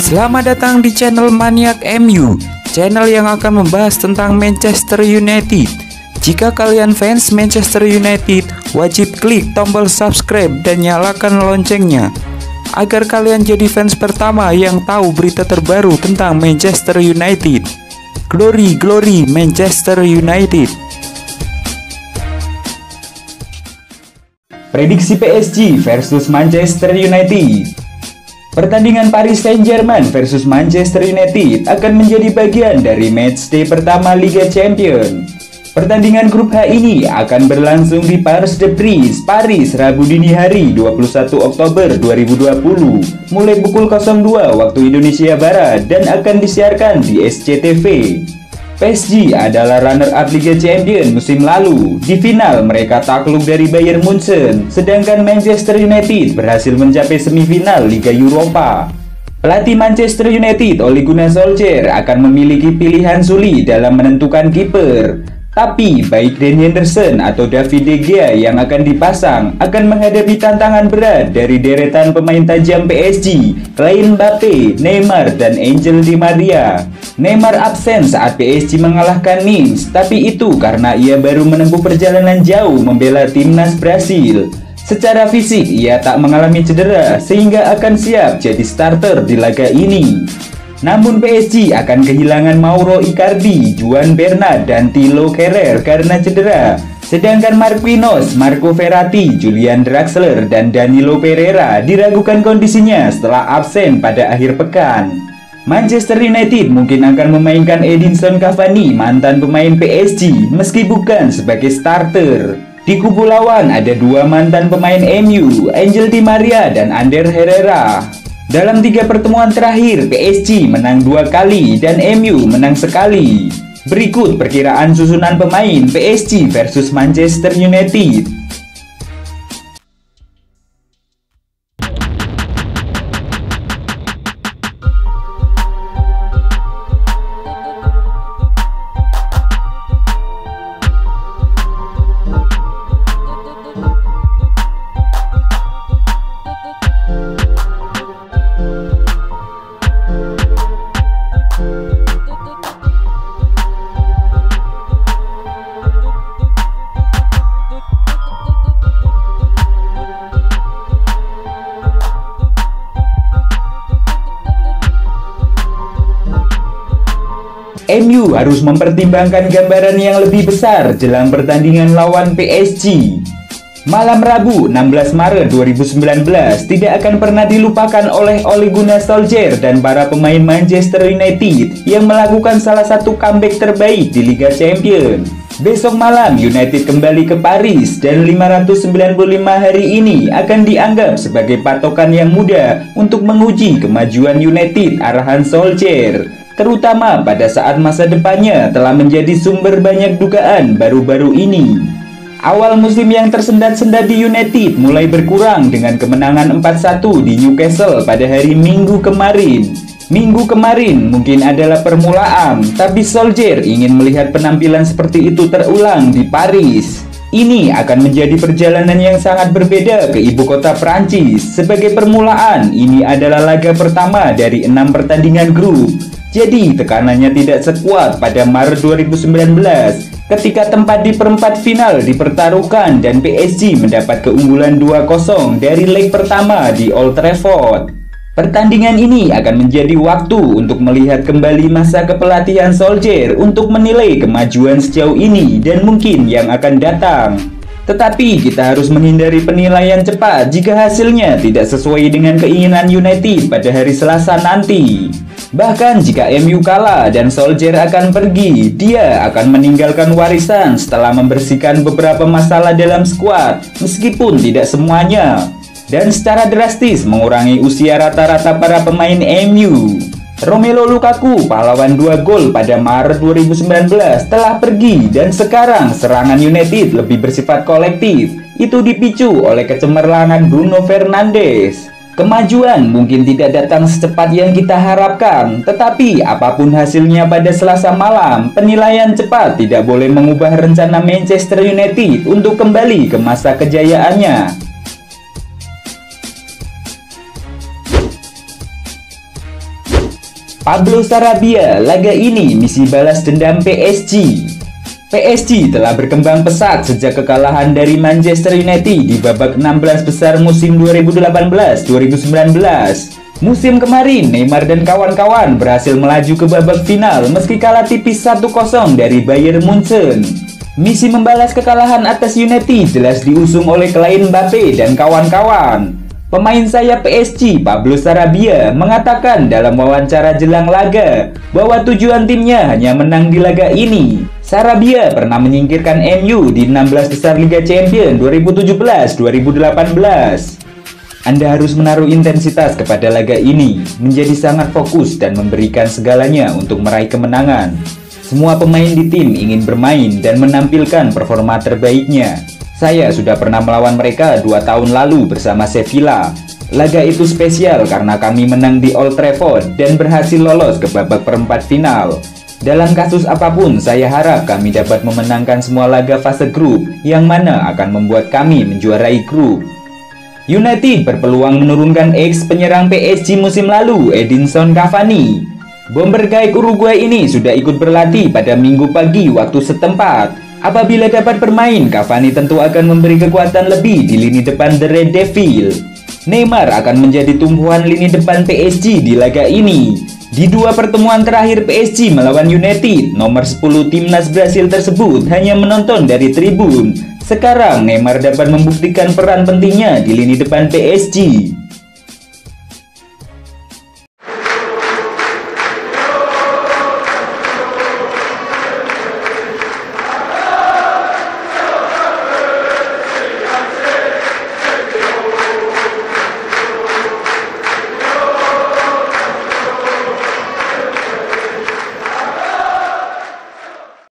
Selamat datang di channel Maniak MU, channel yang akan membahas tentang Manchester United. Jika kalian fans Manchester United, wajib klik tombol subscribe dan nyalakan loncengnya agar kalian jadi fans pertama yang tahu berita terbaru tentang Manchester United. Glory, glory Manchester United. Prediksi PSG versus Manchester United. Pertandingan Paris Saint-Germain versus Manchester United akan menjadi bagian dari matchday pertama Liga Champions. Pertandingan grup H ini akan berlangsung di Parc des Princes, Paris, Rabu dini hari 21 Oktober 2020 mulai pukul 02 waktu Indonesia Barat dan akan disiarkan di SCTV. PSG adalah runner-up Liga Champions musim lalu. Di final mereka takluk dari Bayern Munchen, sedangkan Manchester United berhasil mencapai semifinal Liga Eropa. Pelatih Manchester United Ole Gunnar Solskjaer akan memiliki pilihan sulit dalam menentukan kiper. Tapi baik Dan Henderson atau David De Gea yang akan dipasang akan menghadapi tantangan berat dari deretan pemain tajam PSG, Kylian Mbappe, Neymar, dan Angel Di Maria. Neymar absen saat PSG mengalahkan Nice, tapi itu karena ia baru menempuh perjalanan jauh membela timnas Brasil. Secara fisik ia tak mengalami cedera sehingga akan siap jadi starter di laga ini. Namun PSG akan kehilangan Mauro Icardi, Juan Bernat, dan Thilo Kehrer karena cedera. Sedangkan Marquinhos, Marco Verratti, Julian Draxler, dan Danilo Pereira diragukan kondisinya setelah absen pada akhir pekan. Manchester United mungkin akan memainkan Edinson Cavani, mantan pemain PSG, meski bukan sebagai starter. Di kubu lawan ada dua mantan pemain MU, Angel Di Maria dan Ander Herrera. Dalam 3 pertemuan terakhir, PSG menang 2 kali dan MU menang sekali. Berikut perkiraan susunan pemain PSG versus Manchester United. MU harus mempertimbangkan gambaran yang lebih besar jelang pertandingan lawan PSG. Malam Rabu 16 Maret 2019 tidak akan pernah dilupakan oleh Ole Gunnar Solskjaer dan para pemain Manchester United yang melakukan salah satu comeback terbaik di Liga Champions. Besok malam United kembali ke Paris dan 595 hari ini akan dianggap sebagai patokan yang mudah untuk menguji kemajuan United arahan Solskjaer, terutama pada saat masa depannya telah menjadi sumber banyak dugaan baru-baru ini. Awal musim yang tersendat-sendat di United mulai berkurang dengan kemenangan 4-1 di Newcastle pada hari Minggu kemarin. Minggu kemarin mungkin adalah permulaan, tapi Solskjaer ingin melihat penampilan seperti itu terulang di Paris. Ini akan menjadi perjalanan yang sangat berbeda ke ibu kota Prancis. Sebagai permulaan, ini adalah laga pertama dari 6 pertandingan grup. Jadi tekanannya tidak sekuat pada Maret 2019 ketika tempat di perempat final dipertaruhkan dan PSG mendapat keunggulan 2-0 dari leg pertama di Old Trafford. Pertandingan ini akan menjadi waktu untuk melihat kembali masa kepelatihan Solskjaer untuk menilai kemajuan sejauh ini dan mungkin yang akan datang. Tetapi kita harus menghindari penilaian cepat jika hasilnya tidak sesuai dengan keinginan United pada hari Selasa nanti. Bahkan jika MU kalah dan Solskjaer akan pergi, dia akan meninggalkan warisan setelah membersihkan beberapa masalah dalam skuad, meskipun tidak semuanya, dan secara drastis mengurangi usia rata-rata para pemain MU. Romelu Lukaku, pahlawan 2 gol pada Maret 2019, telah pergi dan sekarang serangan United lebih bersifat kolektif. Itu dipicu oleh kecemerlangan Bruno Fernandes. Kemajuan mungkin tidak datang secepat yang kita harapkan, tetapi apapun hasilnya pada Selasa malam, penilaian cepat tidak boleh mengubah rencana Manchester United untuk kembali ke masa kejayaannya. Pablo Sarabia, laga ini misi balas dendam PSG. PSG telah berkembang pesat sejak kekalahan dari Manchester United di babak 16 besar musim 2018-2019. Musim kemarin, Neymar dan kawan-kawan berhasil melaju ke babak final meski kalah tipis 1-0 dari Bayern Munchen. Misi membalas kekalahan atas United jelas diusung oleh Kylian Mbappe dan kawan-kawan. Pemain sayap PSG, Pablo Sarabia, mengatakan dalam wawancara jelang laga bahwa tujuan timnya hanya menang di laga ini. Sarabia pernah menyingkirkan MU di 16 besar Liga Champions 2017-2018. Anda harus menaruh intensitas kepada laga ini, menjadi sangat fokus dan memberikan segalanya untuk meraih kemenangan. Semua pemain di tim ingin bermain dan menampilkan performa terbaiknya. Saya sudah pernah melawan mereka 2 tahun lalu bersama Sevilla. Laga itu spesial karena kami menang di Old Trafford dan berhasil lolos ke babak perempat final. Dalam kasus apapun, saya harap kami dapat memenangkan semua laga fase grup yang mana akan membuat kami menjuarai grup. United berpeluang menurunkan ex penyerang PSG musim lalu, Edinson Cavani. Bomber gaib Uruguay ini sudah ikut berlatih pada Minggu pagi waktu setempat. Apabila dapat bermain, Cavani tentu akan memberi kekuatan lebih di lini depan The Red Devil. Neymar akan menjadi tumpuan lini depan PSG di laga ini. Di 2 pertemuan terakhir PSG melawan United, nomor 10 timnas Brasil tersebut hanya menonton dari tribun. Sekarang Neymar dapat membuktikan peran pentingnya di lini depan PSG.